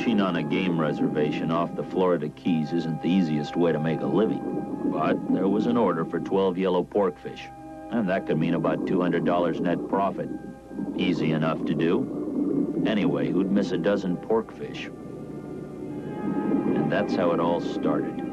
Poaching on a game reservation off the Florida Keys isn't the easiest way to make a living. But there was an order for 12 yellow porkfish, and that could mean about $200 net profit. Easy enough to do. Anyway, who'd miss a dozen porkfish? And that's how it all started.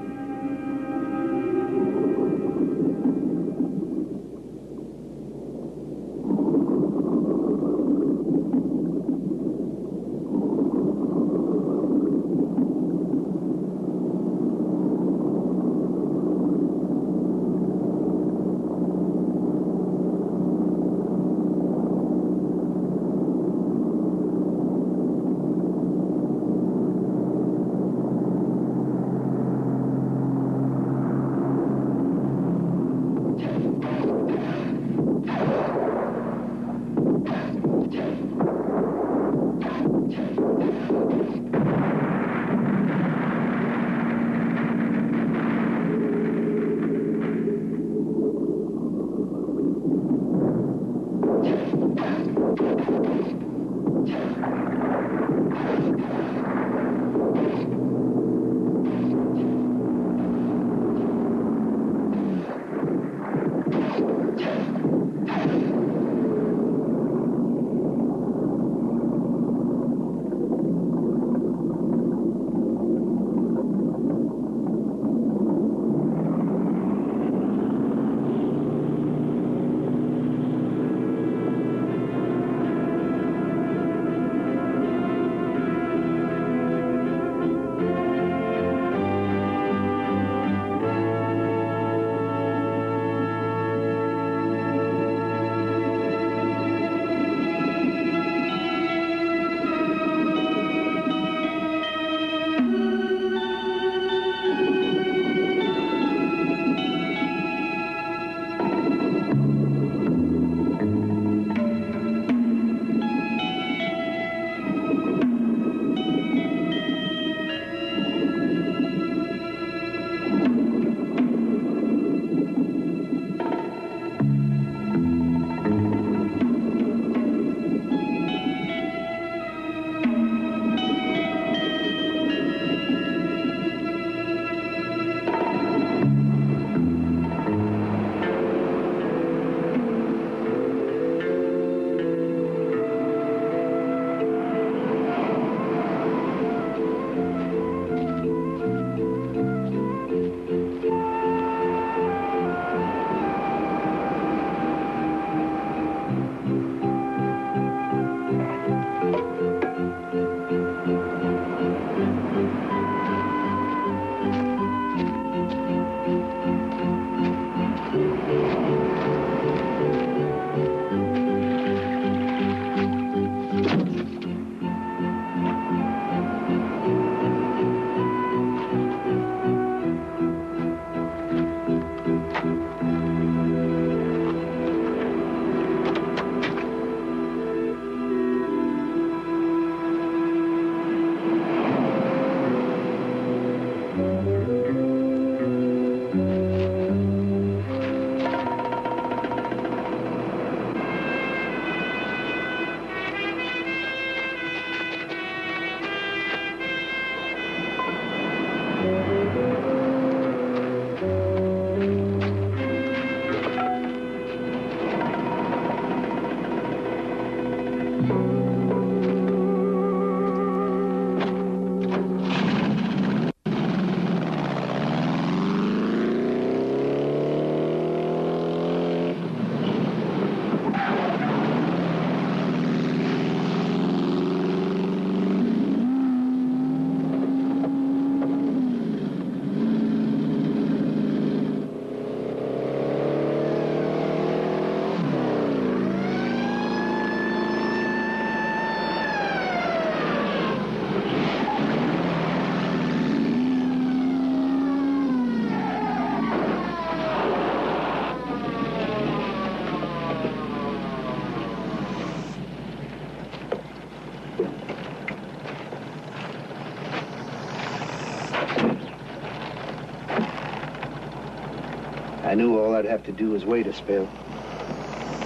I knew all I'd have to do was wait a spell.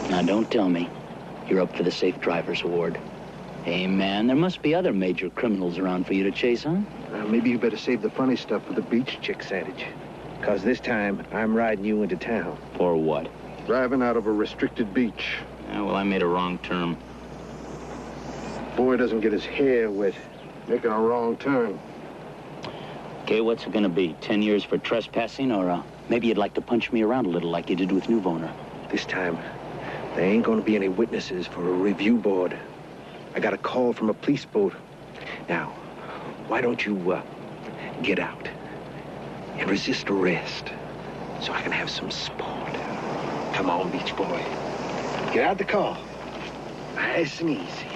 Now, don't tell me you're up for the Safe Driver's Award. Hey, man, there must be other major criminals around for you to chase, huh? Maybe you better save the funny stuff for the beach chick sandwich. Because this time, I'm riding you into town. For what? Driving out of a restricted beach. Yeah, well, I made a wrong turn. Boy doesn't get his hair wet making a wrong turn. Okay, what's it gonna be? 10 years for trespassing, or maybe you'd like to punch me around a little like you did with Nuyen? This time, there ain't gonna be any witnesses for a review board. I got a call from a police boat. Now, why don't you, get out and resist arrest so I can have some sport? Come on, beach boy. Get out the car. Nice and easy.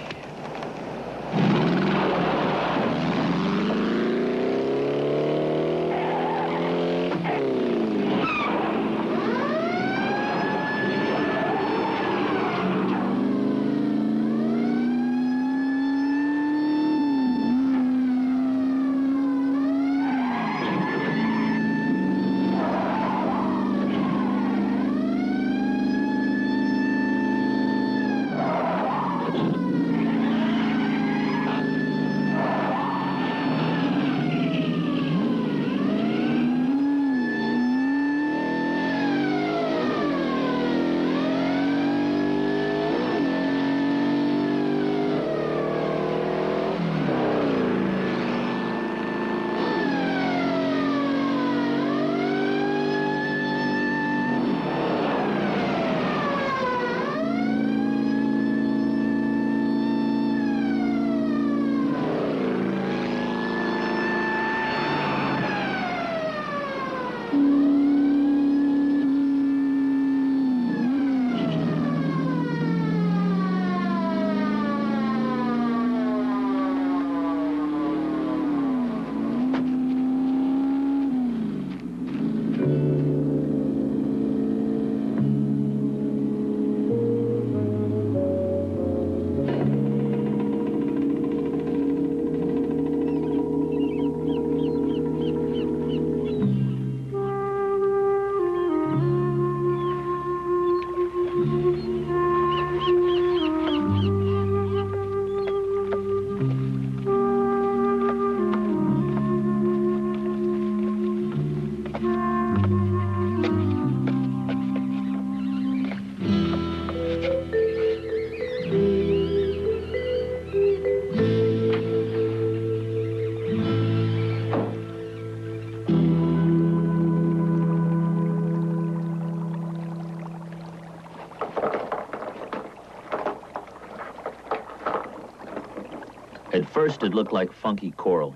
At first, it looked like funky coral,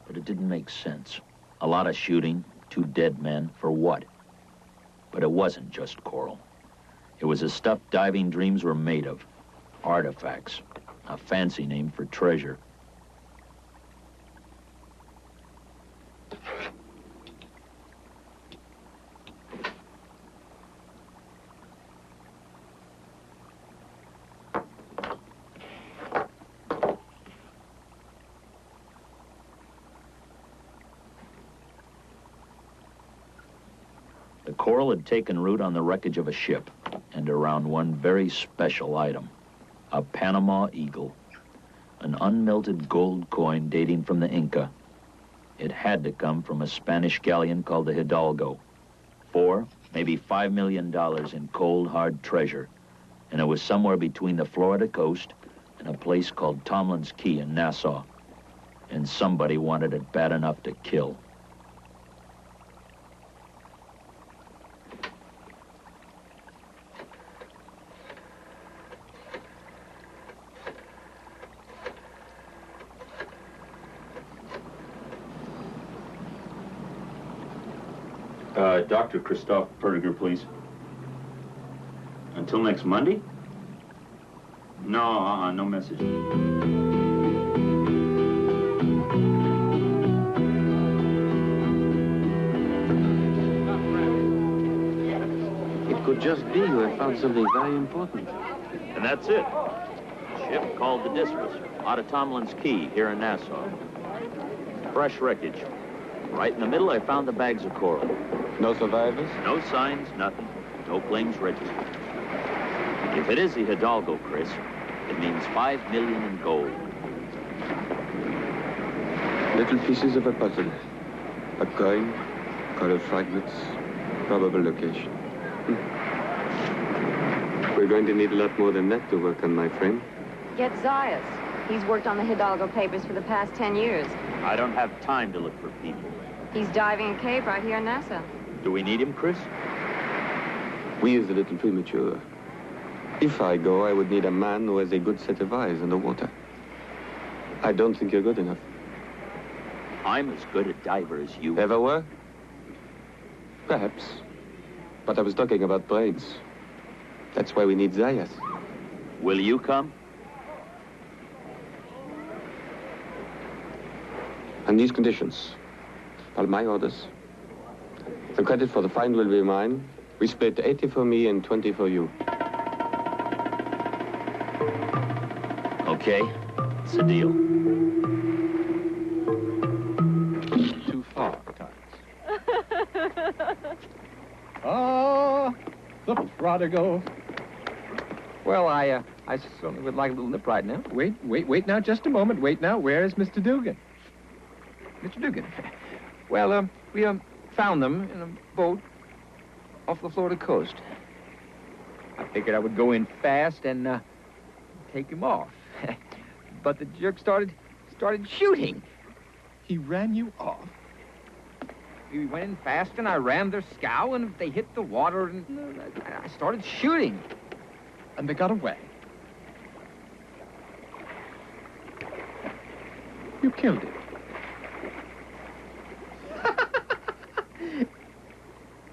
but it didn't make sense. A lot of shooting, 2 dead men, for what? But it wasn't just coral. It was the stuff diving dreams were made of. Artifacts, a fancy name for treasure. The coral had taken root on the wreckage of a ship and around one very special item, a Panama eagle, an unmelted gold coin dating from the Inca. It had to come from a Spanish galleon called the Hidalgo. $4, maybe $5 million in cold, hard treasure, and it was somewhere between the Florida coast and a place called Tomlin's Key in Nassau. And somebody wanted it bad enough to kill. Dr. Christophe Perdiger, please. Until next Monday? No, no message. It could just be you have found something very important. And that's it. Ship called the Deciphering, out of Tomlin's Key, here in Nassau. Fresh wreckage. Right in the middle, I found the bags of coral. No survivors? No signs, nothing. No claims registered. If it is the Hidalgo, Chris, It means 5 million in gold. Little pieces of a puzzle. A coin, colored fragments, probable location. We're going to need a lot more than that to work on, my friend. Get Zayas. He's worked on the Hidalgo papers for the past 10 years. I don't have time to look for people. He's diving a cave right here in Nassau. Do we need him, Chris? We is a little premature. If I go, I would need a man who has a good set of eyes in the water. I don't think you're good enough. I'm as good a diver as you. Ever were? Perhaps. But I was talking about brains. That's why we need Zayas. Will you come? On these conditions, follow my orders. The credit for the find will be mine. We split 80 for me and 20 for you. Okay, it's a deal. Too far, Times. Oh, the prodigal. Well, I certainly would like a little nip right now. Wait now, just a moment. Wait now, where is Mr. Dugan? Mr. Dugan. Well, we found them in a boat off the Florida coast. I figured I would go in fast and take him off. But the jerk started shooting. He ran you off? We went in fast and I rammed their scow and they hit the water and I started shooting. And they got away? You killed him?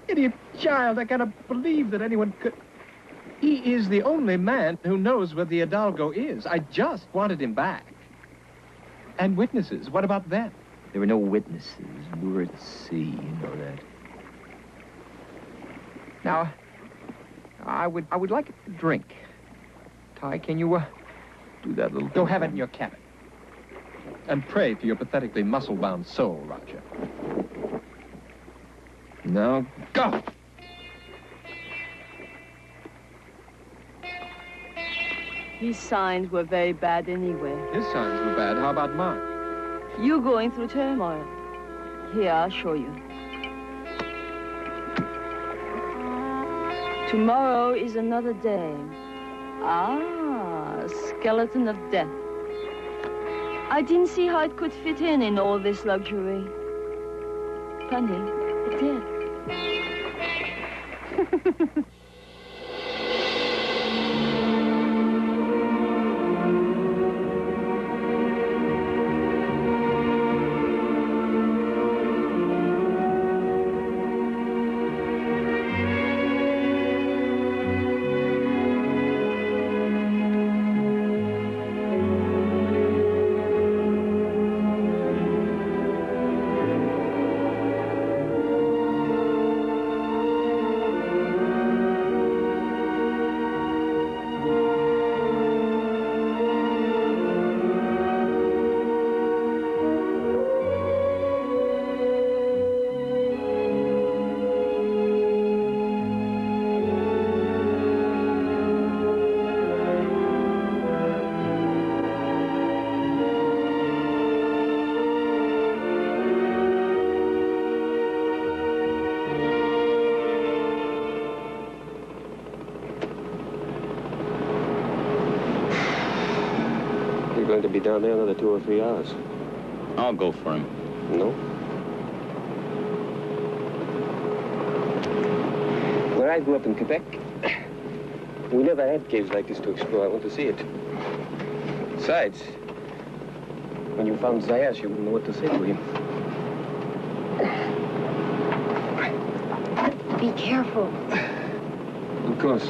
Idiot child, I cannot believe that anyone could... He is the only man who knows where the Hidalgo is. I just wanted him back. And witnesses, what about them? There were no witnesses. We were at sea, you know that. Now, I would like a drink. Ty, can you do that little... Go have it in your cabin. And pray for your pathetically muscle-bound soul, Roger. Now, go! His signs were very bad anyway. His signs were bad. How about mine? You're going through turmoil. Here, I'll show you. Tomorrow is another day. Ah, skeleton of death. I didn't see how it could fit in all this luxury. Funny, it did. Going to be down there another 2 or 3 hours. I'll go for him. No? Where I grew up in Quebec, we never had caves like this to explore. I want to see it. Besides, when you found Zayas, you wouldn't know what to say to him. Be careful. Of course.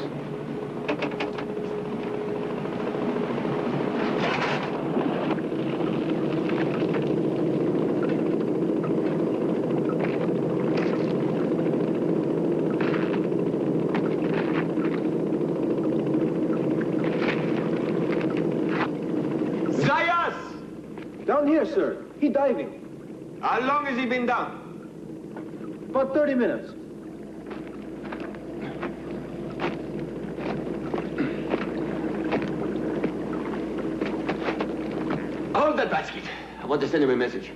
Down here, sir. He diving. How long has he been down? About 30 minutes. that basket. I want to send him a message.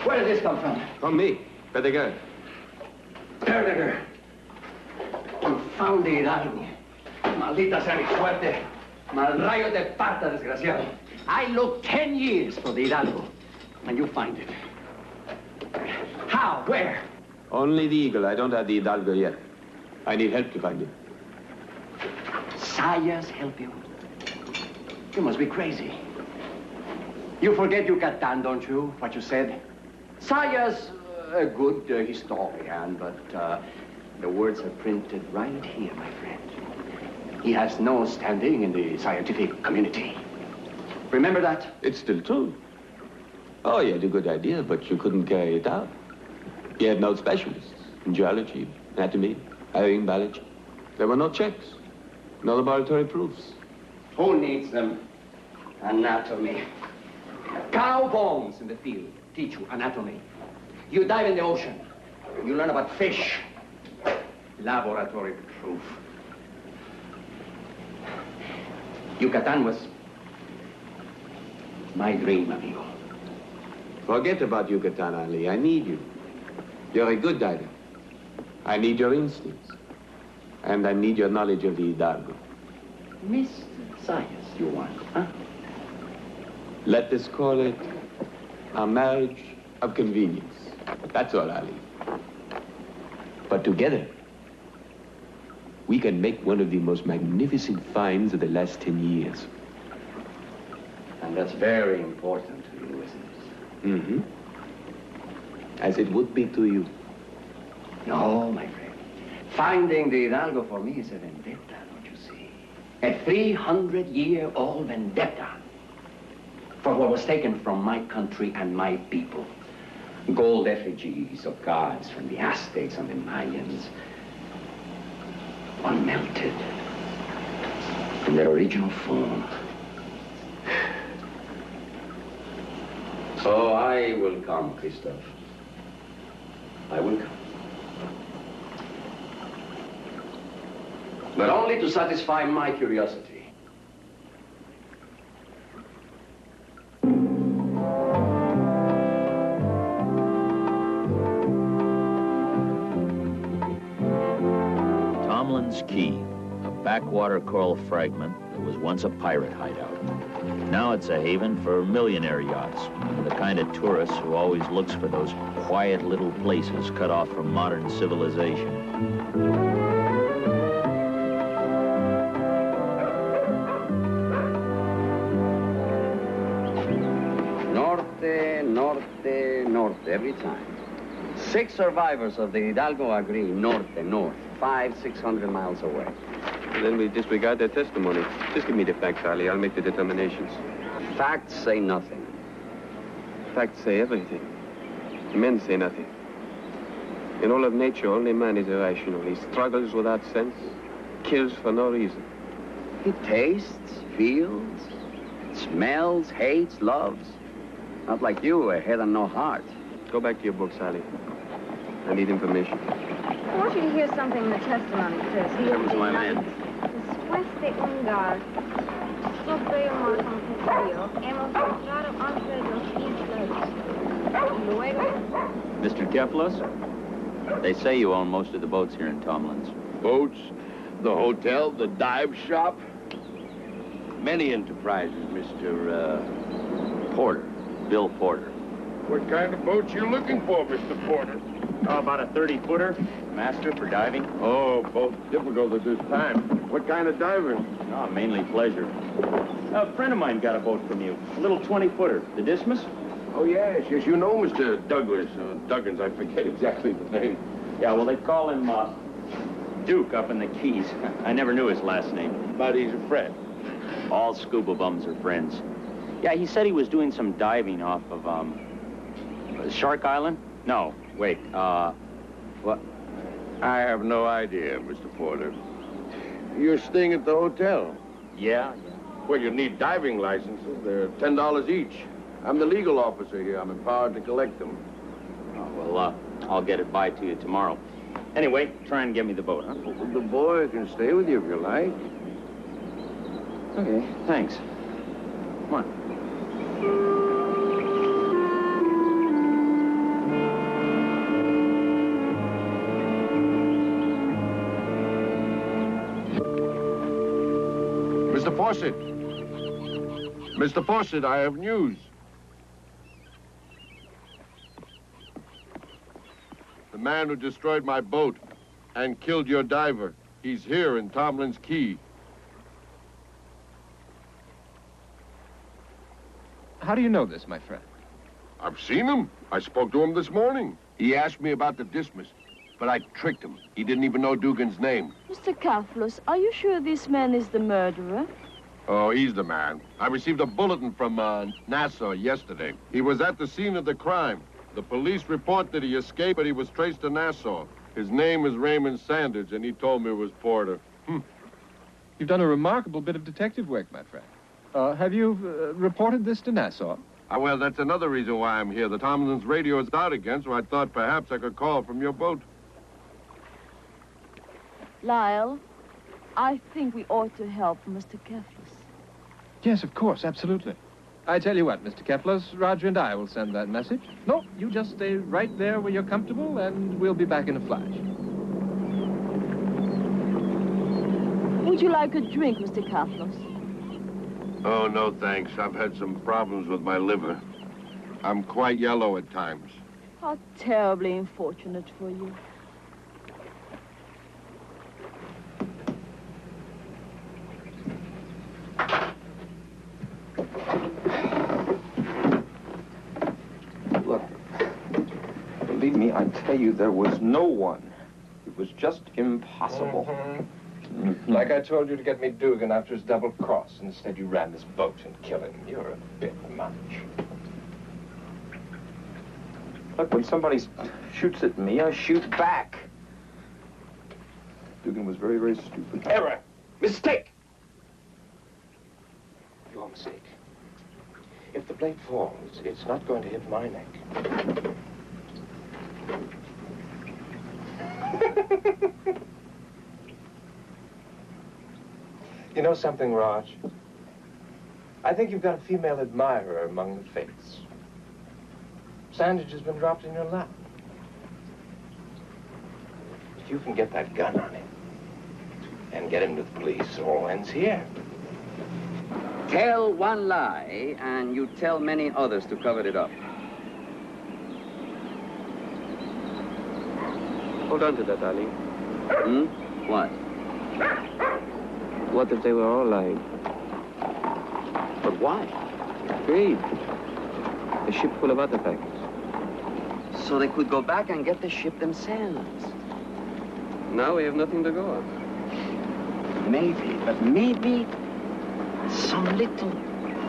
Where did this come from? From me. Where'd they go? Ervan. Confound the Hidalgo. Maldita sea mi suerte. Mal rayo de parta, desgraciado. I looked 10 years for the Hidalgo, and you find it. How? Where? Only the Eagle. I don't have the Hidalgo yet. I need help to find it. Sayas help you? You must be crazy. You forget Yucatan, don't you? What you said? Sayas, a good historian, but the words are printed right here, my friend. He has no standing in the scientific community. Remember that? It's still true. Oh, you had a good idea, but you couldn't carry it out. You had no specialists in geology, anatomy, herring biology. There were no checks, no laboratory proofs. Who needs them? Anatomy. Cow bones in the field teach you anatomy. You dive in the ocean. You learn about fish. Laboratory proof. Yucatan was my dream, amigo. Forget about Yucatan, Ali. I need you. You're a good diver. I need your instincts. And I need your knowledge of the Hidalgo. Mr. Science, you want, huh? Let us call it a marriage of convenience. That's all, Ali. But together, we can make one of the most magnificent finds of the last 10 years. And that's very important to you, isn't it? Mm-hmm. As it would be to you. No, my friend. Finding the Hidalgo for me is a vendetta, don't you see? A 300-year-old vendetta for what was taken from my country and my people. Gold effigies of gods from the Aztecs and the Mayans. Unmelted in their original form. So I will come, Christophe. I will come. But only to satisfy my curiosity. Key, a backwater coral fragment that was once a pirate hideout. Now it's a haven for millionaire yachts, the kind of tourist who always looks for those quiet little places cut off from modern civilization. Norte, norte, norte, every time. 6 survivors of the Hidalgo agree, norte, north. 500-600 miles away. And then we disregard their testimony. Just give me the facts, Ali. I'll make the determinations. Facts say nothing. Facts say everything. Men say nothing. In all of nature, only man is irrational. He struggles without sense, kills for no reason. He tastes, feels, smells, hates, loves. Not like you, a head and no heart. Go back to your books, Ali. I need information. I want you to hear something in the testimony, Chris. Here was my man. Después de un gas sobre el mar Rio, hemos entrado entre los islas. Luego... Mr. Kepler, they say you own most of the boats here in Tomlin's. Boats, the hotel, the dive shop. Many enterprises, Mr. Porter, Bill Porter. What kind of boats you looking for, Mr. Porter? Oh, about a 30-footer, master for diving. Oh, both difficult at this time. What kind of divers? Oh, mainly pleasure. A friend of mine got a boat from you, a little 20-footer, the Dismas. Oh, yes, you know Mr. Douglas, Duggins, I forget exactly the name. Yeah, well, they call him Duke up in the Keys. I never knew his last name. But he's a friend. All scuba bums are friends. Yeah, he said he was doing some diving off of, Shark Island? No, wait, what? I have no idea, Mr. Porter. You're staying at the hotel? Yeah. Well, you need diving licenses. They're $10 each. I'm the legal officer here. I'm empowered to collect them. Oh, well, I'll get it by to you tomorrow. Anyway, try and get me the boat, huh? Well, the boy can stay with you if you like. Okay, thanks. Come on. Mr. Fawcett. Mr. Fawcett, I have news. The man who destroyed my boat and killed your diver, he's here in Tomlin's Key. How do you know this, my friend? I've seen him. I spoke to him this morning. He asked me about the dismiss, but I tricked him. He didn't even know Dugan's name. Mr. Carflos, are you sure this man is the murderer? Oh, he's the man. I received a bulletin from Nassau yesterday. He was at the scene of the crime. The police report that he escaped, but he was traced to Nassau. His name is Raymond Sanders, and he told me it was Porter. You've done a remarkable bit of detective work, my friend. Have you reported this to Nassau? Well, that's another reason why I'm here. The Tomlin's radio is out again, so I thought perhaps I could call from your boat. Lyle, I think we ought to help Mr. Carflos. Yes, of course, absolutely. I tell you what, Mr. Keflos, Roger and I will send that message. No, you just stay right there where you're comfortable, and we'll be back in a flash. Would you like a drink, Mr. Carflos? Oh, no, thanks. I've had some problems with my liver. I'm quite yellow at times. How terribly unfortunate for you. Look, believe me, I tell you, there was no one. It was just impossible. Like I told you to get me Dugan after his double cross. Instead, you ran this boat and killed him. You're a bit much. Look, when somebody shoots at me, I shoot back. Dugan was very, very stupid. Error! Mistake! Your mistake. If the blade falls, it's not going to hit my neck. You know something, Raj? I think you've got a female admirer among the fates. Sandage has been dropped in your lap. If you can get that gun on him and get him to the police, all ends here. Tell one lie, and you tell many others to cover it up. Hold on to that, Ali. What? What if they were all lying? But why? Greed. A ship full of artifacts. So they could go back and get the ship themselves. Now we have nothing to go on. Maybe, but maybe some little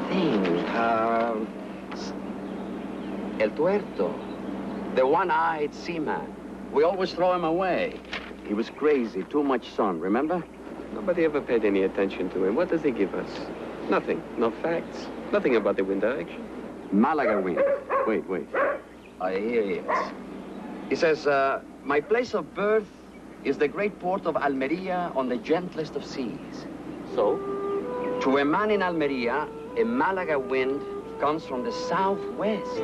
thing. El Tuerto, the one-eyed seaman. We always throw him away. He was crazy, too much sun, remember? Nobody ever paid any attention to him. What does he give us? Nothing. No facts. Nothing about the wind direction. Malaga wind. Wait. Here he is. He says, my place of birth is the great port of Almeria on the gentlest of seas. So? To a man in Almeria, a Malaga wind comes from the southwest.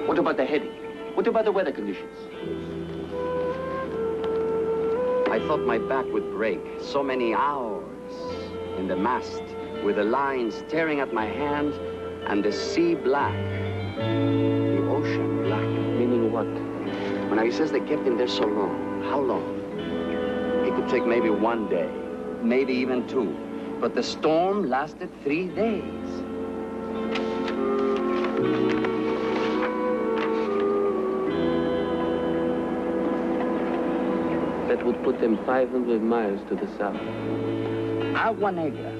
What about the heading? What about the weather conditions? I thought my back would break. So many hours in the mast with the lines tearing at my hand and the sea black. The ocean black. Meaning what? When he says they kept him there so long, how long? It could take maybe 1 day, maybe even 2. But the storm lasted 3 days. That would put them 500 miles to the south. Agua Negra.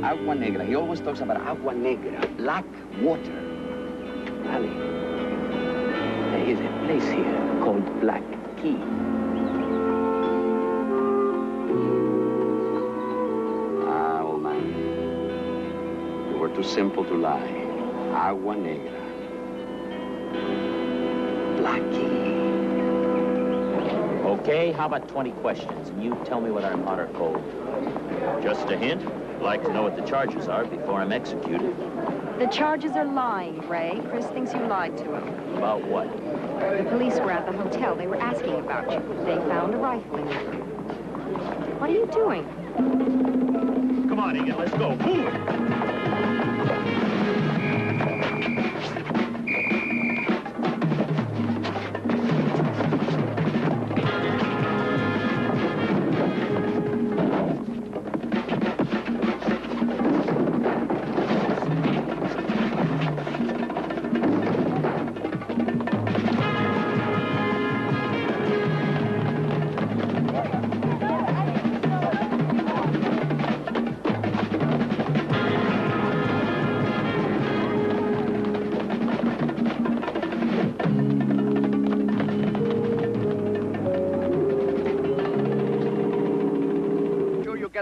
Agua Negra. He always talks about Agua Negra, black water. Ali, there is a place here called Black Key. Ah, old man. You were too simple to lie. Agua Negra. Black Key. Okay, how about 20 questions, and you tell me whether I'm hot or cold. Just a hint. I'd like to know what the charges are before I'm executed. The charges are lying, Ray. Chris thinks you lied to him. About what? The police were at the hotel. They were asking about you. They found a rifle in your room. What are you doing? Come on, Egan, let's go. Move!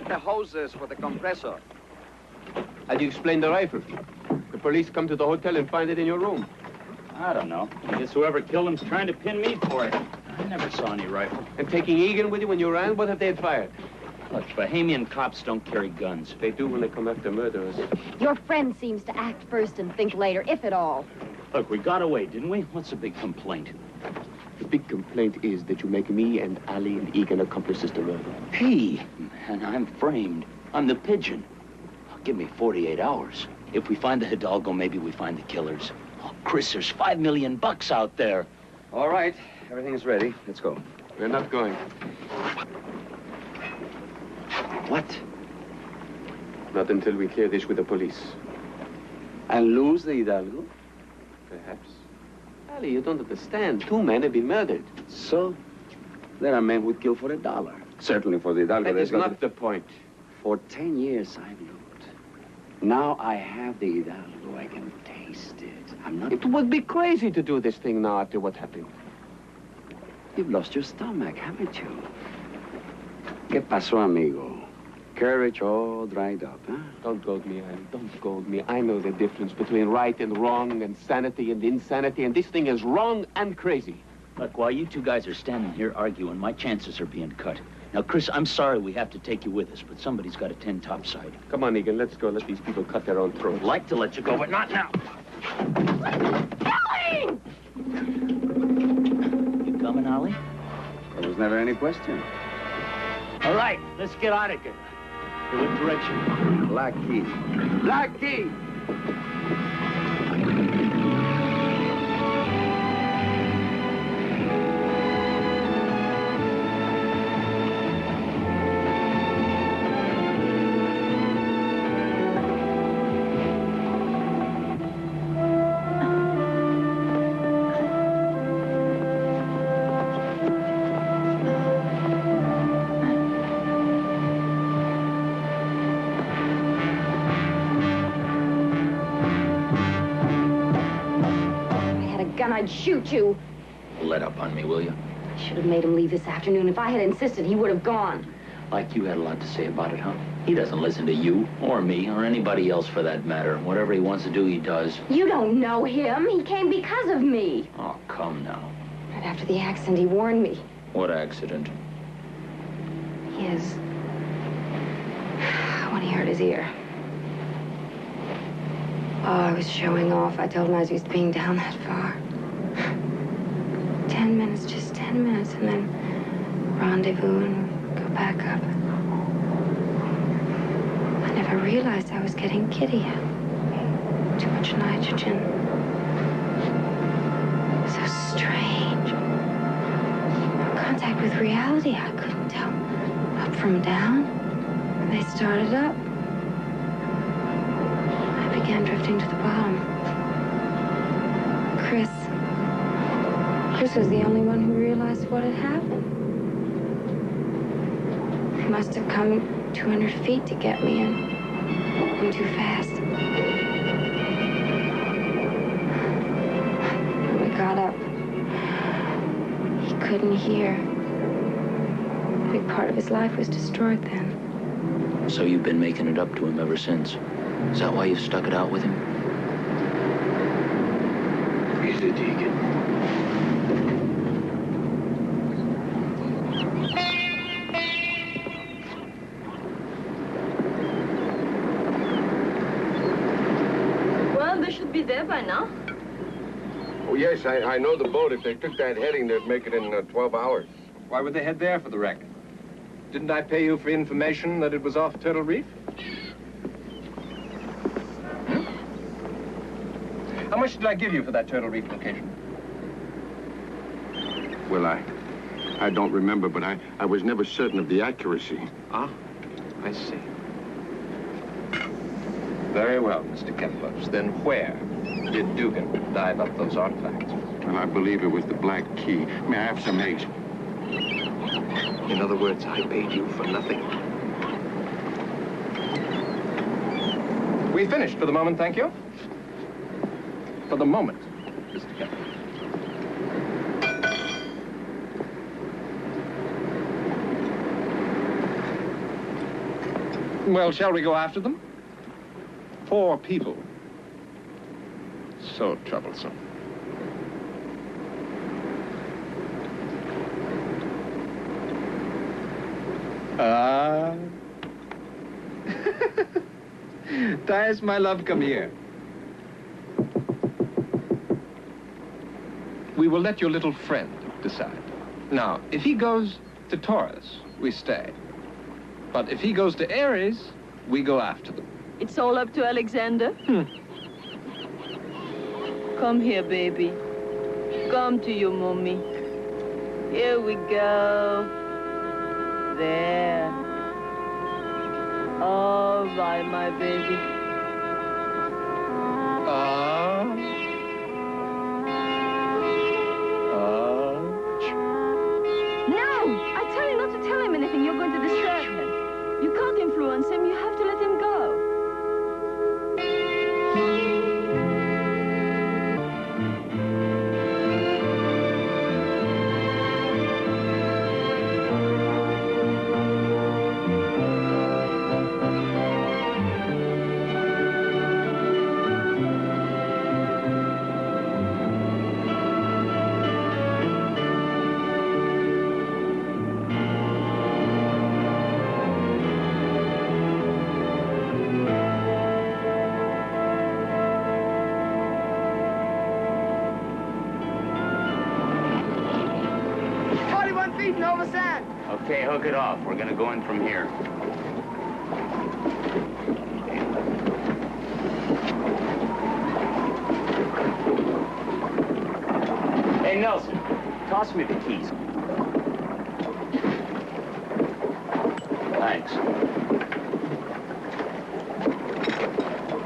The hoses for the compressor. How do you explain the rifle? The police come to the hotel and find it in your room. I don't know. I guess whoever killed him's trying to pin me for it. I never saw any rifle. And taking Egan with you when you ran, what if they had fired? Look, Bahamian cops don't carry guns. They do when they come after murderers. Your friend seems to act first and think later, if at all. Look, we got away, didn't we? What's the big complaint? The big complaint is that you make me and Ali and Egan accomplices to murder. Hey, man, I'm framed. I'm the pigeon. Give me 48 hours. If we find the Hidalgo, maybe we find the killers. Oh, Chris, there's $5 million out there. All right, everything is ready. Let's go. We're not going. What? Not until we clear this with the police. And lose the Hidalgo? Perhaps. Ali, you don't understand. 2 men have been murdered. So? There are men who'd kill for $1. Certainly for the Hidalgo. That is not the point. For 10 years, I've looked. Now I have the Hidalgo. I can taste it. I'm not... It would be crazy to do this thing now after what happened. You've lost your stomach, haven't you? ¿Qué pasó, amigo? Courage all dried up, huh? Don't goad me, Ali. Don't goad me. I know the difference between right and wrong and sanity and insanity, and this thing is wrong and crazy. Look, while you two guys are standing here arguing, my chances are being cut. Now, Chris, I'm sorry we have to take you with us, but somebody's got to tend topside. Come on, Egan, let's go. Let these people cut their own throats. I'd like to let you go, but not now. Ellie! You coming, Ollie? There was never any question. All right, let's get out of here. In what direction? Black Key. Black Key! I'd shoot you. Let up on me, will you? I should have made him leave this afternoon. If I had insisted, he would have gone. Like you had a lot to say about it, huh? He doesn't listen to you, or me, or anybody else for that matter. Whatever he wants to do, he does. You don't know him. He came because of me. Oh, come now. Right after the accident, he warned me. What accident? His. When he hurt his ear. Oh, I was showing off. I told him I was used to being down that far. 10 minutes, just 10 minutes, and then rendezvous and go back up. I never realized I was getting giddy. Too much nitrogen. So strange. No contact with reality. I couldn't tell up from down. They started up. I began drifting to the bottom. Chris was the only one who realized what had happened. He must have come 200 feet to get me in. opened too fast. When we got up, he couldn't hear. A big part of his life was destroyed then. So you've been making it up to him ever since. Is that why you've stuck it out with him? He's a deacon. Well, they should be there by now. Oh, yes, I know the boat. If they took that heading, they'd make it in 12 hours. Why would they head there for the wreck? Didn't I pay you for information that it was off Turtle Reef? How much did I give you for that Turtle Reef location? Well, I don't remember, but I was never certain of the accuracy. Ah, I see. Very well, Mr. Kemplos. Then where did Dugan dive up those artifacts? Well, I believe it was the Black Key. May I have some eggs? In other words, I paid you for nothing. We finished for the moment, thank you. For the moment, Mr. Kemplos. Well, shall we go after them? 4 people. So troublesome. Thais, my love, come here. We will let your little friend decide. Now, if he goes to Taurus, we stay. But if he goes to Aries, we go after them. It's all up to Alexander. Come here, baby. Come to your mommy. Here we go. There. All right, my baby. No! I tell you not to tell him anything. You're going to disturb him. You can't influence him. You have to let him go. Okay, hook it off. We're gonna go in from here. Hey, Nelson, toss me the keys. Thanks.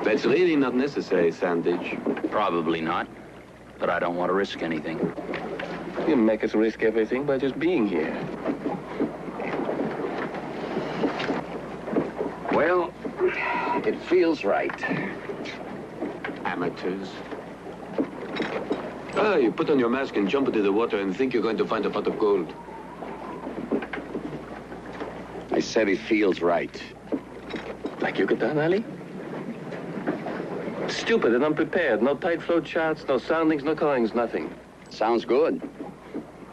That's really not necessary, Sandwich. Probably not, but I don't want to risk anything. You make us risk everything by just being here. Well, it feels right. Amateurs. Ah, you put on your mask and jump into the water and think you're going to find a pot of gold. I said it feels right. Like Yucatan, Ali? Stupid and unprepared. No tight flow charts, no soundings, no callings, nothing. Sounds good.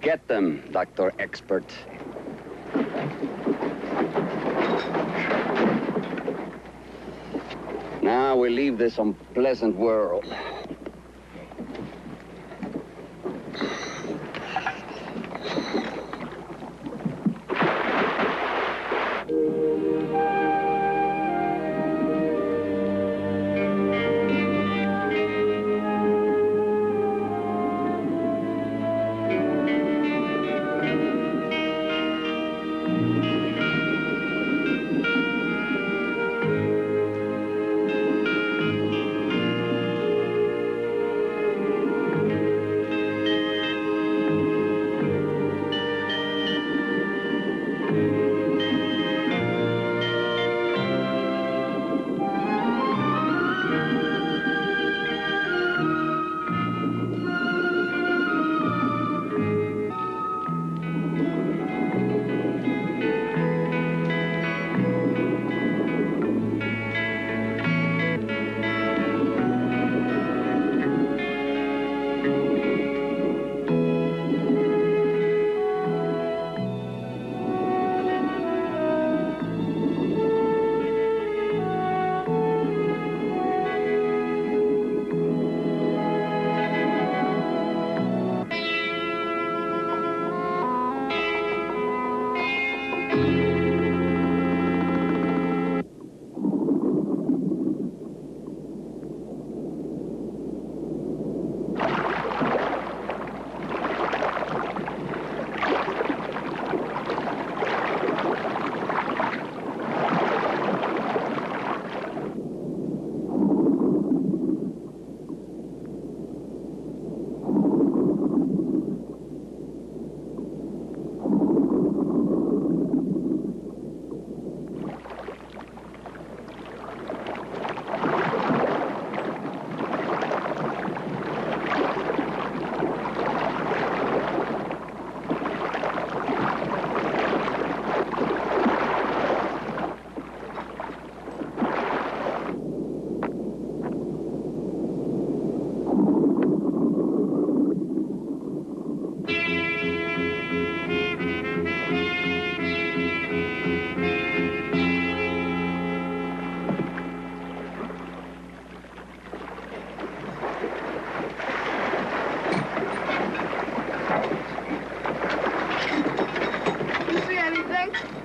Get them, Dr. Expert. Now we leave this unpleasant world.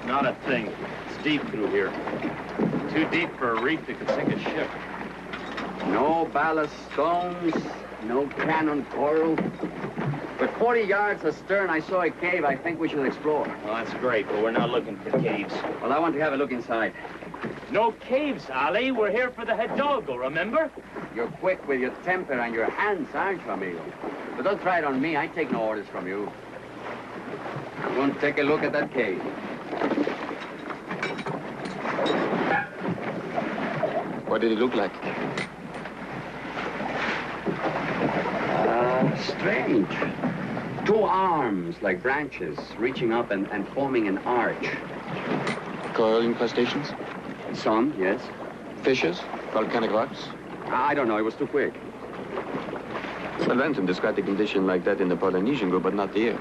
Not a thing. It's deep through here. Too deep for a reef that could sink a ship. No ballast stones, no cannon coral. With 40 yards astern, I saw a cave I think we should explore. Well, that's great, but we're not looking for caves. Well, I want to have a look inside. No caves, Ali. We're here for the Hidalgo, remember? You're quick with your temper and your hands, aren't you, amigo? But don't try it on me. I take no orders from you. I'm going to take a look at that cave. What did it look like? Strange. Two arms, like branches, reaching up and forming an arch. Coral incrustations? Some, yes. Fissures? Volcanic rocks? I don't know. It was too quick. Benton described a condition like that in the Polynesian group, but not here.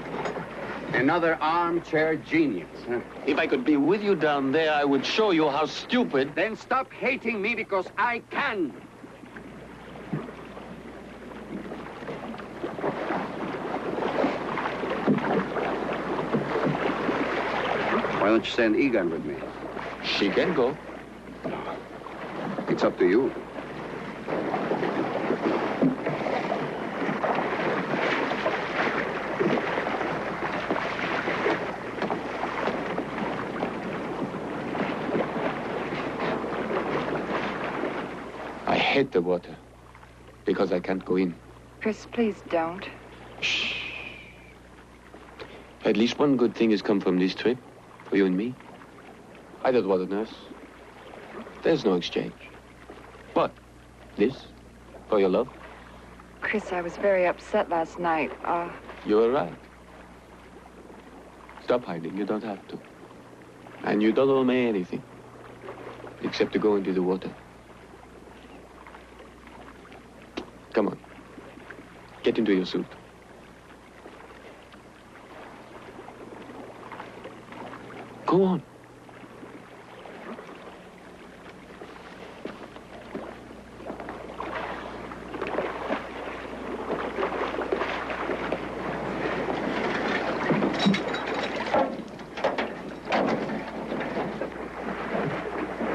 Another armchair genius, huh? If I could be with you down there, I would show you how stupid... Then stop hating me because I can. Why don't you send Egan with me? She can go. It's up to you. I hate the water because I can't go in. Chris, please don't. Shh. At least one good thing has come from this trip, for you and me. I don't want a nurse. There's no exchange. What? This? For your love? Chris, I was very upset last night. You were right. Stop hiding. You don't have to. And you don't owe me anything. Except to go into the water. Come on. Get into your suit. Go on.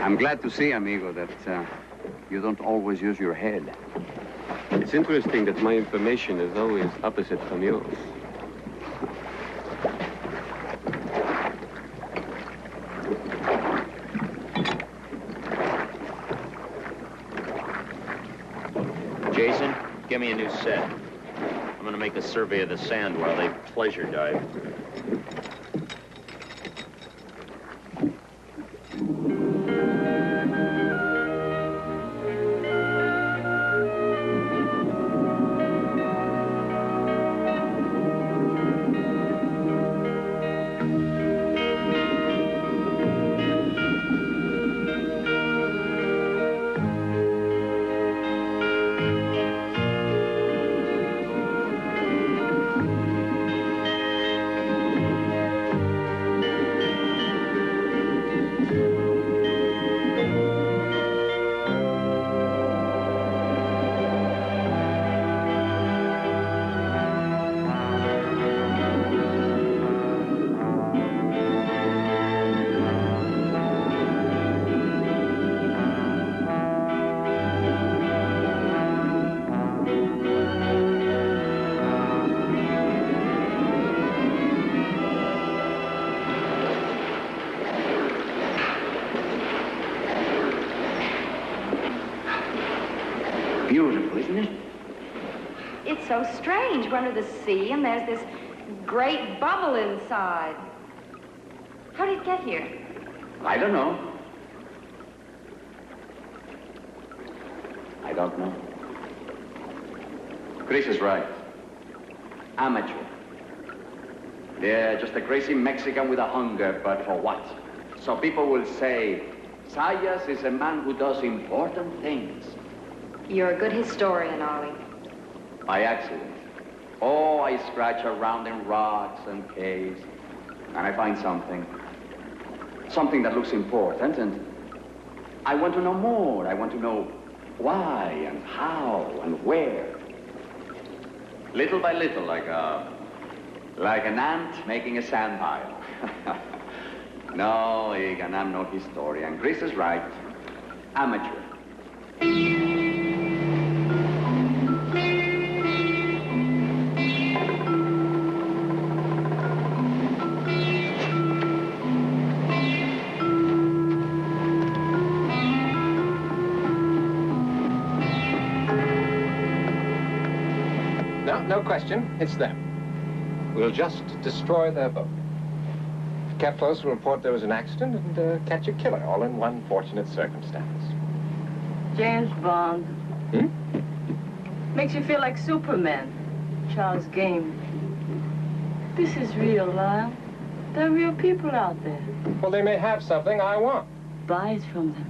I'm glad to see, amigo, that you don't always use your head. It's interesting that my information is always opposite from yours. Jason, give me a new set. I'm gonna make a survey of the sand while they pleasure dive. Beautiful, isn't it? It's so strange. We're under the sea, and there's this great bubble inside. How did it get here? I don't know. I don't know. Chris is right. Amateur. They're just a crazy Mexican with a hunger, but for what? So people will say, Sayas is a man who does important things. You're a good historian, Ollie. By accident. Oh, I scratch around in rocks and caves, and I find something. Something that looks important, and I want to know more. I want to know why and how and where. Little by little, like an ant making a sand pile. No, Egan, I'm no historian. Chris is right. Amateur. No question, it's them. We'll just destroy their boat. If kept close, we'll report there was an accident and catch a killer, all in one fortunate circumstance. James Bond. Makes you feel like Superman. Charles Game. This is real, Lyle. There are real people out there. Well, they may have something I want. Buy it from them.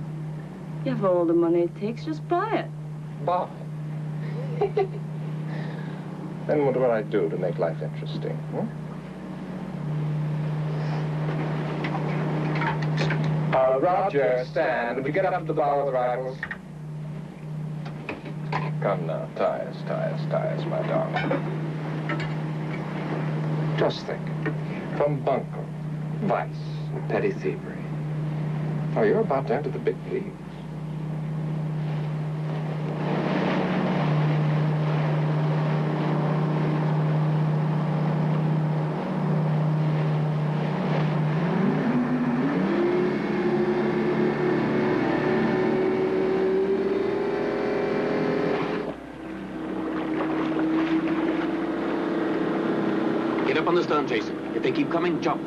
You have all the money it takes, just buy it. Buy? Then what do I do to make life interesting? Roger, stand. Would you get up to the bar with the rifles? Come now, tie us, my darling. Just think. From bunco, vice, and petty thievery. Oh, you're about to enter the big leagues. On the stern, Jason. If they keep coming, jump.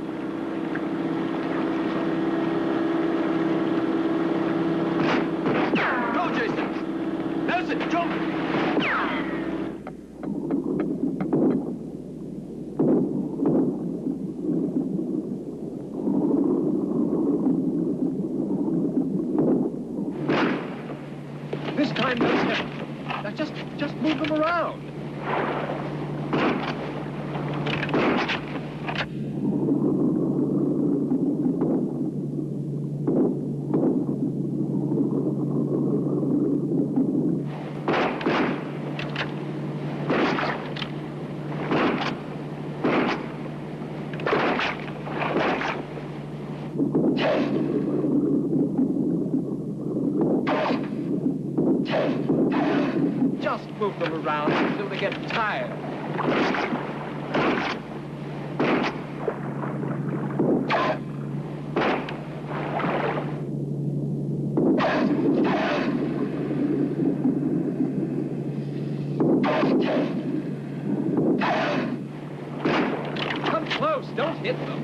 Go, Jason! Nelson, jump! This time, Nelson. Now just move them around. Move them around until they get tired. Come close, don't hit them.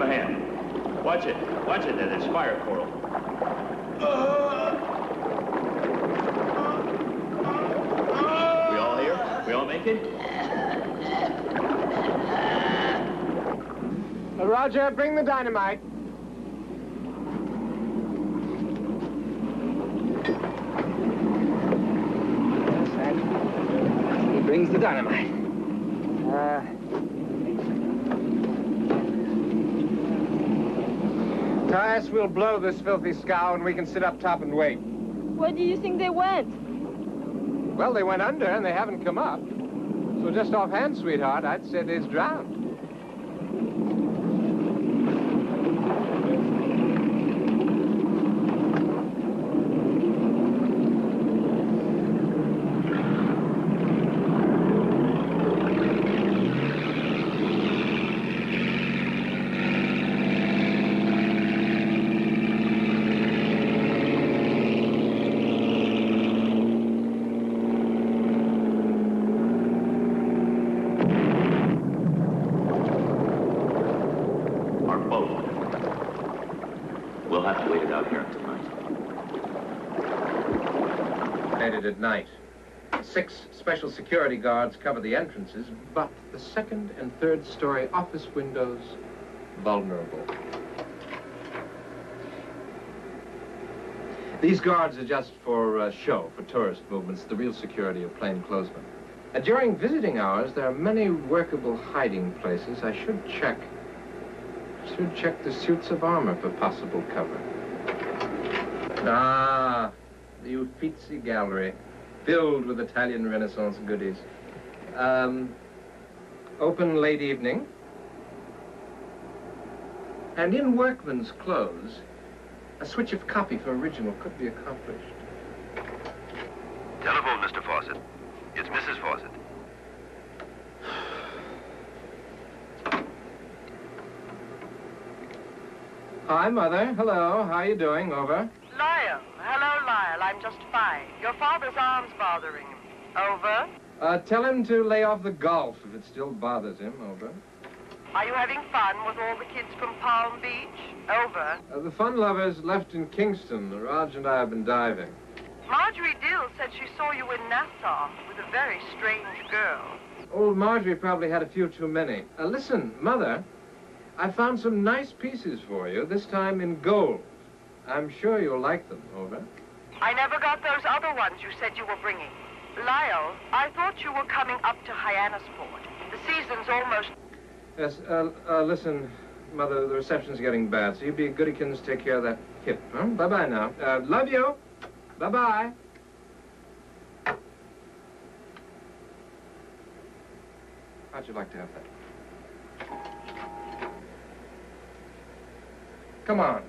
him a hand. Watch it. Watch it there. There's fire coral. We all here? We all make it? Roger, bring the dynamite. He brings the dynamite. Tie us, we'll blow this filthy scow and we can sit up top and wait. Where do you think they went? Well, they went under and they haven't come up. So just offhand, sweetheart, I'd say they's drowned. At night. 6 special security guards cover the entrances, but the 2nd and 3rd story office windows vulnerable. These guards are just for show, for tourist movements, the real security of plainclothesmen. During visiting hours, there are many workable hiding places. I should check the suits of armor for possible cover. Ah, the Uffizi Gallery, filled with Italian Renaissance goodies. Open late evening. And in workman's clothes, a switch of copy for original could be accomplished. Telephone, Mr. Fawcett. It's Mrs. Fawcett. Hi, Mother. Hello. How are you doing? Over. Lyle. Hello, Lyle. I'm just fine. Your father's arm's bothering him. Over. Tell him to lay off the golf if it still bothers him. Over. Are you having fun with all the kids from Palm Beach? Over. The fun lovers left in Kingston. Raj and I have been diving. Marjorie Dill said she saw you in Nassau with a very strange girl. Old Marjorie probably had a few too many. Listen, Mother, I found some nice pieces for you, this time in gold. I'm sure you'll like them. Over. I never got those other ones you said you were bringing. Lyle, I thought you were coming up to Hyannisport. The season's almost... Yes, listen, Mother, the reception's getting bad, so you be goodykins take care of that hip, huh? Bye-bye now. Love you. Bye-bye. How'd you like to have that? Come on.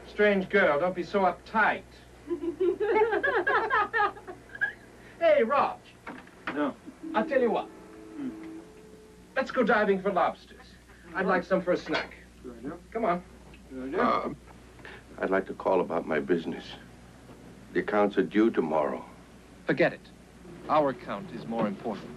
Strange girl, don't be so uptight. Hey, Raj. No. I'll tell you what. Let's go diving for lobsters. I'd like some for a snack. Come on. I'd like to call about my business. The accounts are due tomorrow. Forget it. Our account is more important.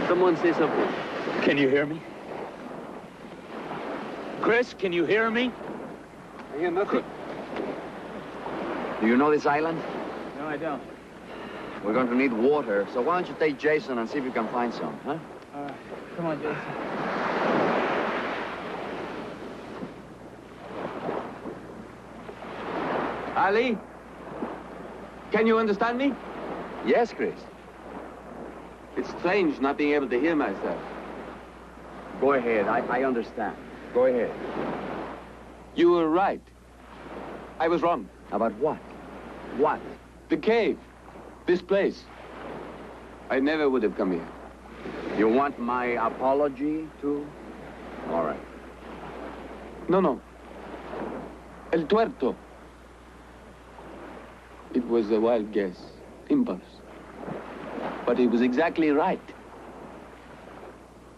Someone say something. Can you hear me? Chris, can you hear me? I hear nothing. Do you know this island? No, I don't. We're going to need water, so why don't you take Jason and see if you can find some, huh? All right. Come on, Jason. Ali? Can you understand me? Yes, Chris. It's strange not being able to hear myself. Go ahead. I understand. Go ahead. You were right. I was wrong. About what? What? The cave. This place. I never would have come here. You want my apology, too? All right. No. El tuerto. It was a wild guess. Impulse. But it was exactly right.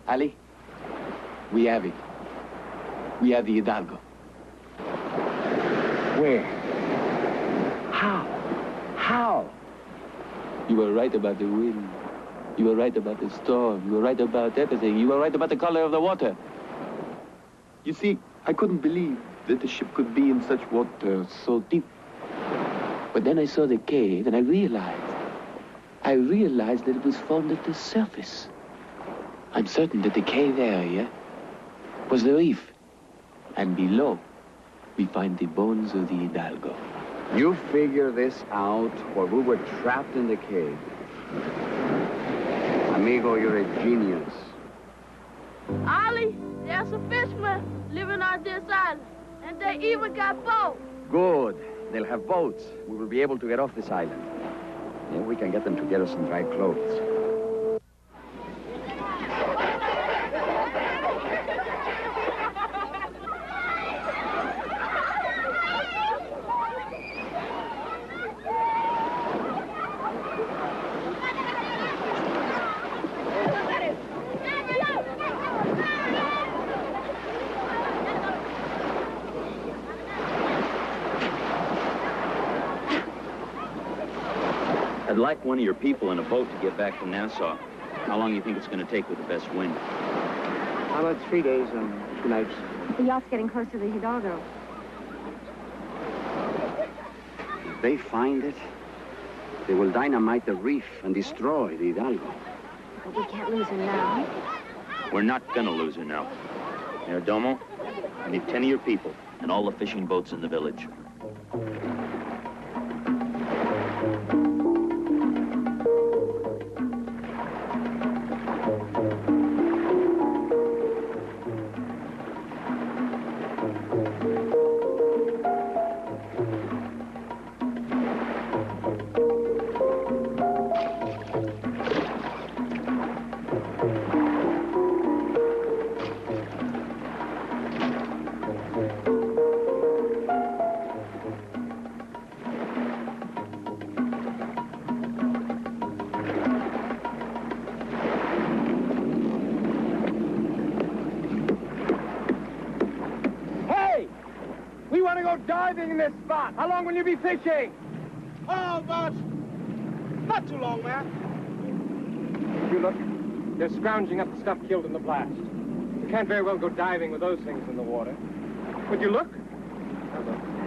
Ali, we have it. We have the Hidalgo. Where? How? You were right about the wind. You were right about the storm. You were right about everything. You were right about the color of the water. You see, I couldn't believe that the ship could be in such water so deep. But then I saw the cave and I realized that it was formed at the surface. I'm certain that the cave area was the reef. And below, we find the bones of the Hidalgo. You figure this out while we were trapped in the cave. Amigo, you're a genius. Ali, there's a fisherman living on this island, and they even got boats. Good. They'll have boats. We will be able to get off this island. Then we can get them to get us some dry clothes. I'd like one of your people in a boat to get back to Nassau. How long do you think it's going to take with the best wind? How about 3 days and 2 nights? The yacht's getting close to the Hidalgo. If they find it, they will dynamite the reef and destroy the Hidalgo. But we can't lose her now. We're not going to lose her now. Mayordomo, I need 10 of your people and all the fishing boats in the village. Diving in this spot. How long will you be fishing? Oh, about not too long, man. You look, they're scrounging up the stuff killed in the blast. You can't very well go diving with those things in the water. Would you look?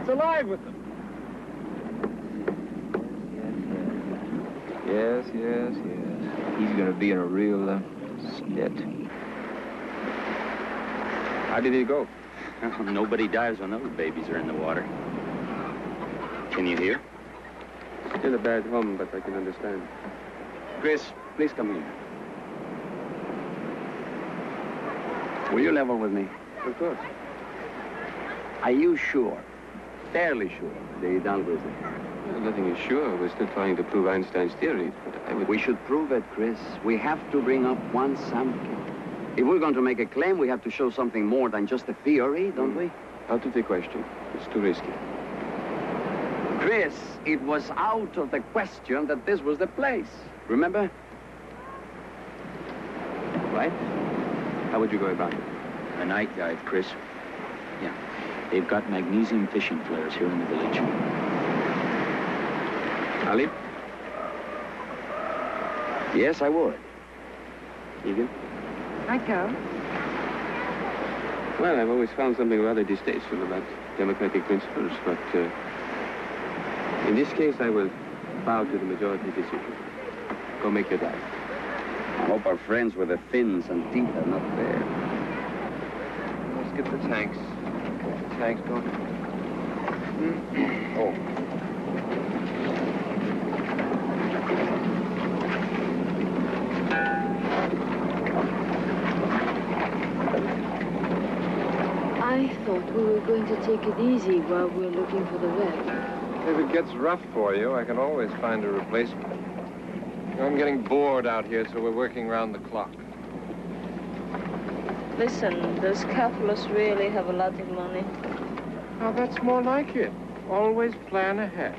It's alive with them. Yes. He's going to be in a real snit. How did he go? Nobody dives when those babies are in the water. Can you hear? Still a bad hum, but I can understand. Chris, please come here. Will you level with me? Of course. Are you sure, fairly sure, the Hidalgo is there? Well, nothing is sure. We're still trying to prove Einstein's theories, but I would... We should prove it, Chris. We have to bring up one sample. If we're going to make a claim, we have to show something more than just a theory, don't we? Out of the question. It's too risky. Chris, it was out of the question that this was the place. Remember? Right? How would you go about it? A night dive, Chris. Yeah. They've got magnesium fishing flares here in the village. Ali? Yes, I would. Egan? I'd go. Well, I've always found something rather distasteful about democratic principles, but in this case, I will bow to the majority decision. Go make your dive. I hope our friends with the fins and teeth are not there. Let's get the tanks. Get the tanks going. Oh. I thought we were going to take it easy while we're looking for the wreck. If it gets rough for you, I can always find a replacement. I'm getting bored out here, so we're working round the clock. Listen, does Capulus really have a lot of money? Now, that's more like it. Always plan ahead.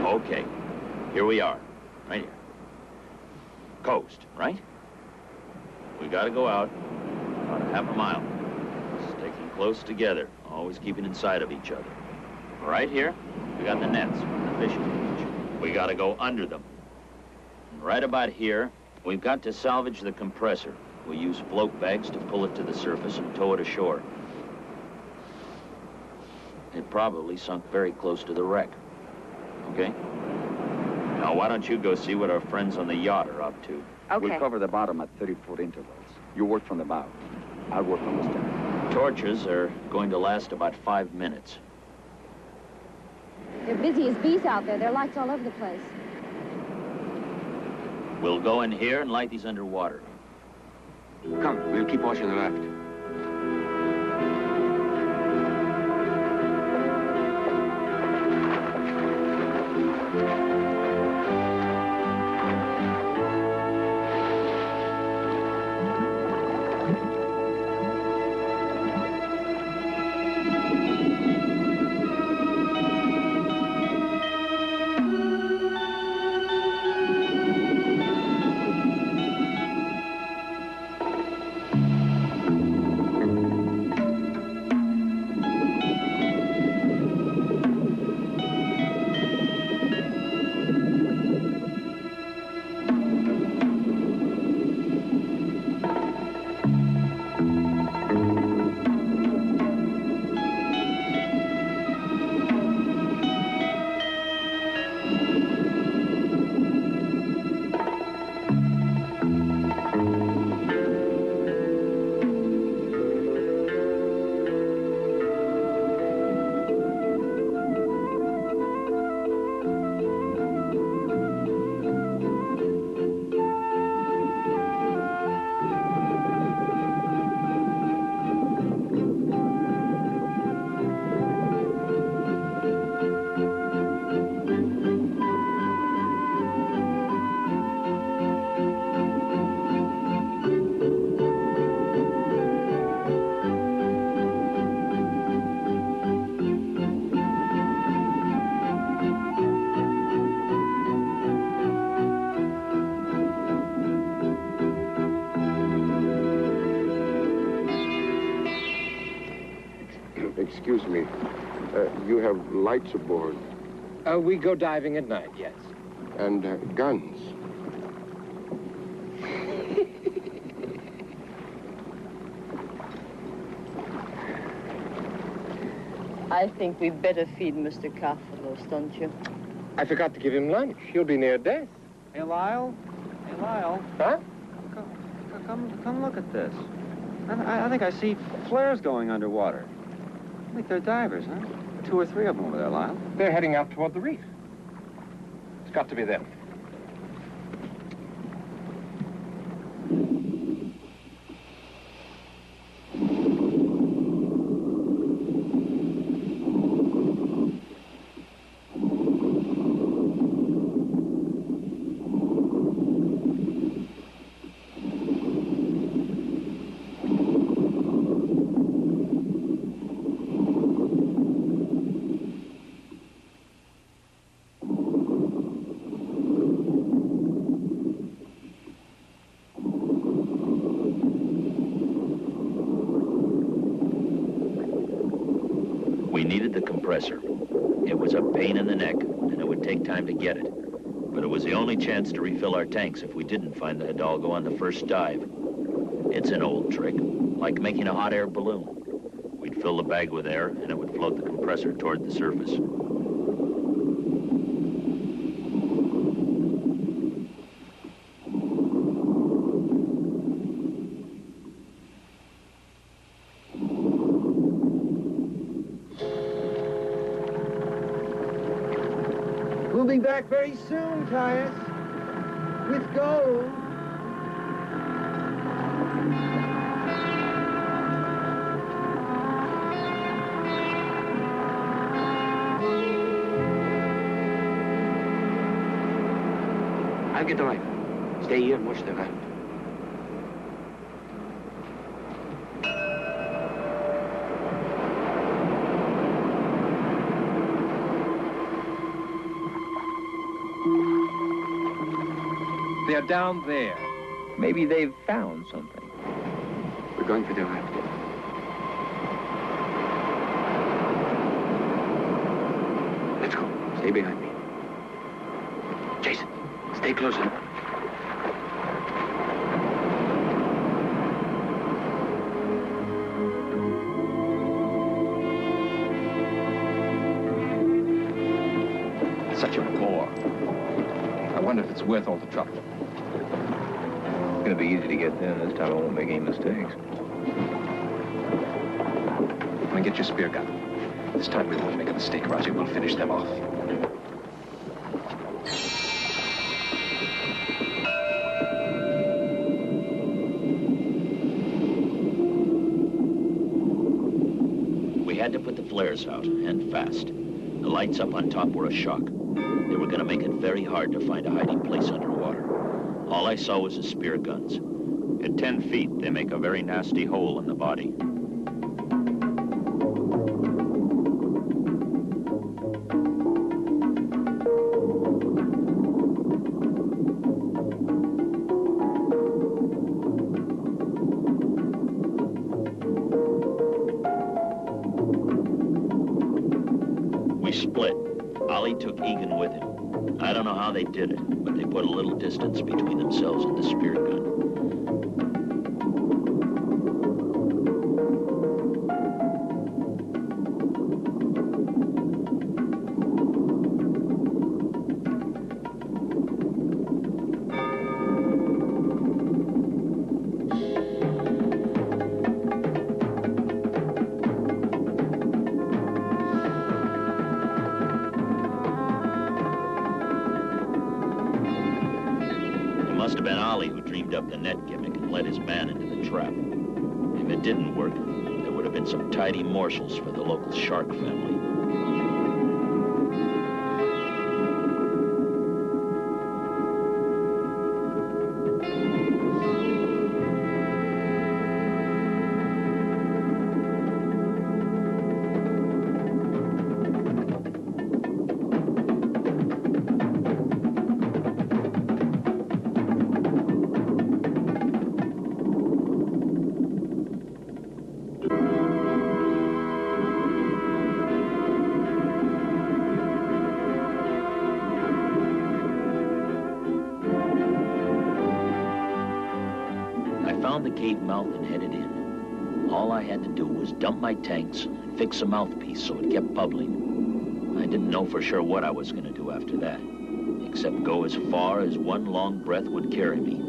Okay, here we are, right here. Coast, right? We gotta go out about a half a mile, sticking close together, always keeping inside of each other. Right here, we got the nets, the fishing beach. We gotta go under them. And right about here, we've got to salvage the compressor. We use float bags to pull it to the surface and tow it ashore. It probably sunk very close to the wreck. Okay? Now, why don't you go see what our friends on the yacht are up to? Okay. We'll cover the bottom at 30-foot intervals. You work from the bow. I'll work from the stern. Torches are going to last about 5 minutes. They're busy as bees out there. There are lights all over the place. We'll go in here and light these underwater. Come, we'll keep watching the left. Excuse me. You have lights aboard. We go diving at night, yes. And guns. I think we better feed Mr. Capulus, don't you? I forgot to give him lunch. He'll be near death. Hey, Lyle? Hey, Lyle? Huh? Come look at this. I think I see flares going underwater. I think they're divers, huh? 2 or 3 of them over there, Lyle. They're heading out toward the reef. It's got to be them. It was a pain in the neck, and it would take time to get it. But it was the only chance to refill our tanks if we didn't find the Hidalgo on the first dive. It's an old trick, like making a hot air balloon. We'd fill the bag with air, and it would float the compressor toward the surface. be back very soon, Caius. With gold. I'll get the rifle. Stay here and watch the ground. They're down there. Maybe they've found something. We're going for the raft. Let's go. Stay behind me. Jason, stay closer. Such a bore. I wonder if it's worth all the trouble. It's gonna be easy to get there. This time I won't make any mistakes. Come and get your spear gun. This time we won't make a mistake, Roger. We'll finish them off. We had to put the flares out, and fast. The lights up on top were a shock. They were gonna make it very hard to find a hiding place underwater. All I saw was the spear guns. At 10 feet, they make a very nasty hole in the body. We split. Ollie took Egan with him. I don't know how they did it, but they put a little distance between themselves and the spear gun. Up the net gimmick and led his man into the trap. If it didn't work, there would have been some tidy morsels for the local shark family. The cave mouth and headed in. All I had to do was dump my tanks and fix a mouthpiece so it kept bubbling. I didn't know for sure what I was going to do after that, except go as far as one long breath would carry me.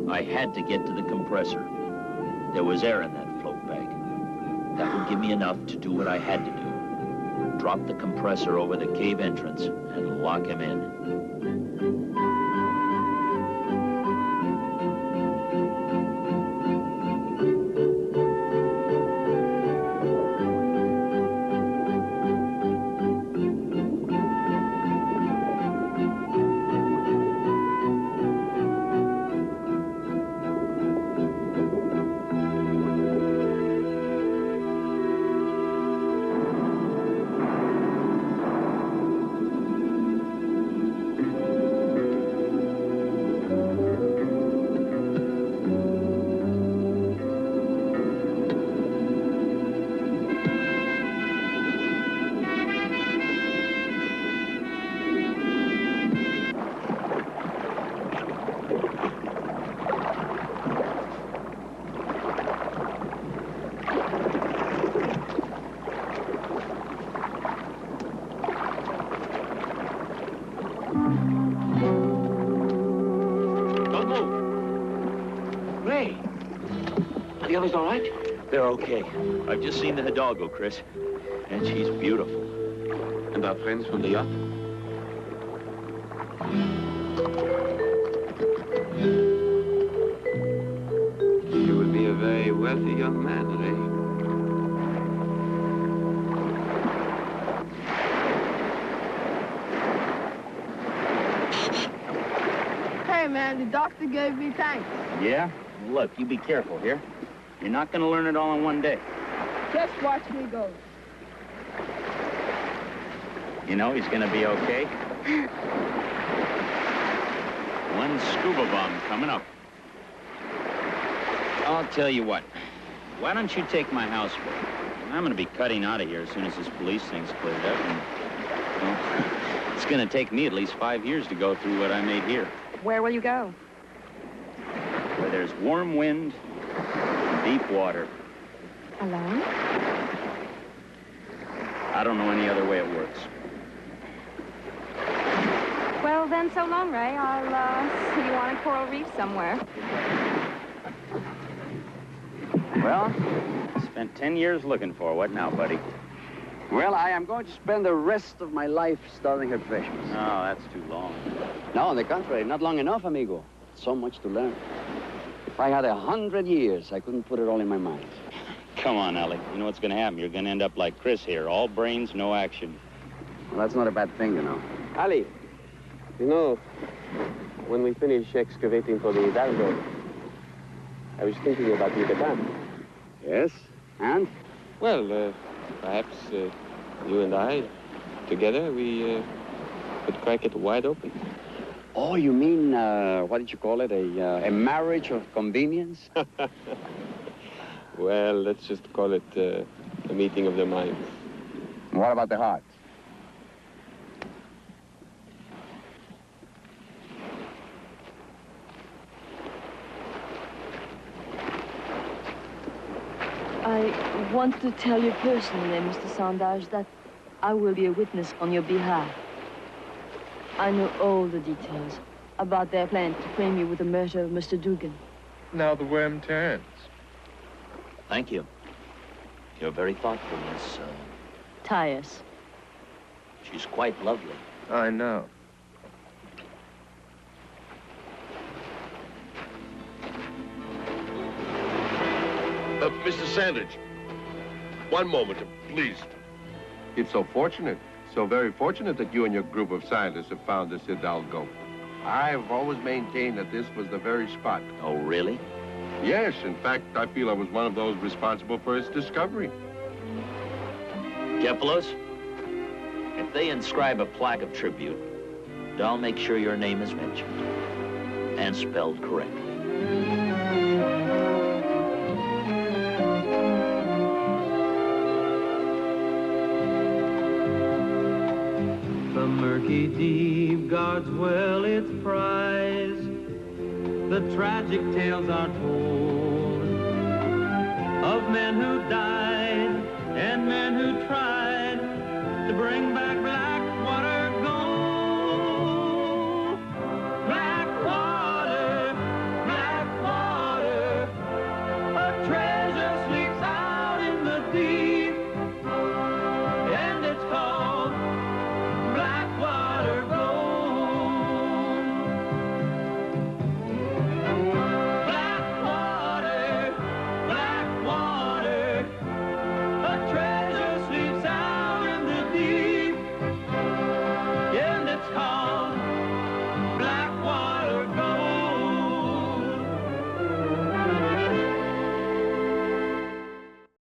I had to get to the compressor. There was air in that float bag. That would give me enough to do what I had to do. Drop the compressor over the cave entrance and lock him in. the others all right? They're okay. I've just seen the Hidalgo, Chris. And she's beautiful. And our friends from the yacht? You will be a very wealthy young man, Ray. Hey, man, the doctor gave me thanks. Yeah? Look, you be careful here. You're not going to learn it all in one day. Just watch me go. You know he's going to be okay. One scuba bomb coming up. I'll tell you what. Why don't you take my houseboat? I'm going to be cutting out of here as soon as this police thing's cleared up. And, well, it's going to take me at least 5 years to go through what I made here. Where will you go? Where there's warm wind and deep water. Alone? I don't know any other way it works. Well, then, so long, Ray. I'll see you on a coral reef somewhere. Well, spent 10 years looking for what now, buddy? Well, I am going to spend the rest of my life studying her treasures. No, that's too long. No, on the contrary, not long enough, amigo. So much to learn. If I had 100 years, I couldn't put it all in my mind. Come on, Alec. You know what's going to happen. You're going to end up like Chris here. All brains, no action. Well, that's not a bad thing, you know. Ali, you know, when we finish excavating for the Hidalgo, I was thinking about Yucatan. Yes? And? Well, perhaps you and I, together, we could crack it wide open. Oh, you mean, what did you call it? A marriage of convenience? Well, let's just call it a meeting of the minds. What about the heart? I want to tell you personally, Mr. Sandage, that I will be a witness on your behalf. I know all the details about their plan to frame you with the murder of Mr. Dugan. Now the worm turns. Thank you. You're very thoughtful, Miss... Tyus. She's quite lovely. I know. Mr. Sandage, one moment, please. It's so fortunate, so very fortunate that you and your group of scientists have found this Hidalgo. I've always maintained that this was the very spot. Oh, really? Yes, in fact, I feel I was one of those responsible for its discovery. Kepelos, if they inscribe a plaque of tribute, I'll make sure your name is mentioned and spelled correctly. The murky deep guards well its prize. The tragic tales are told of men who died and men who tried to bring back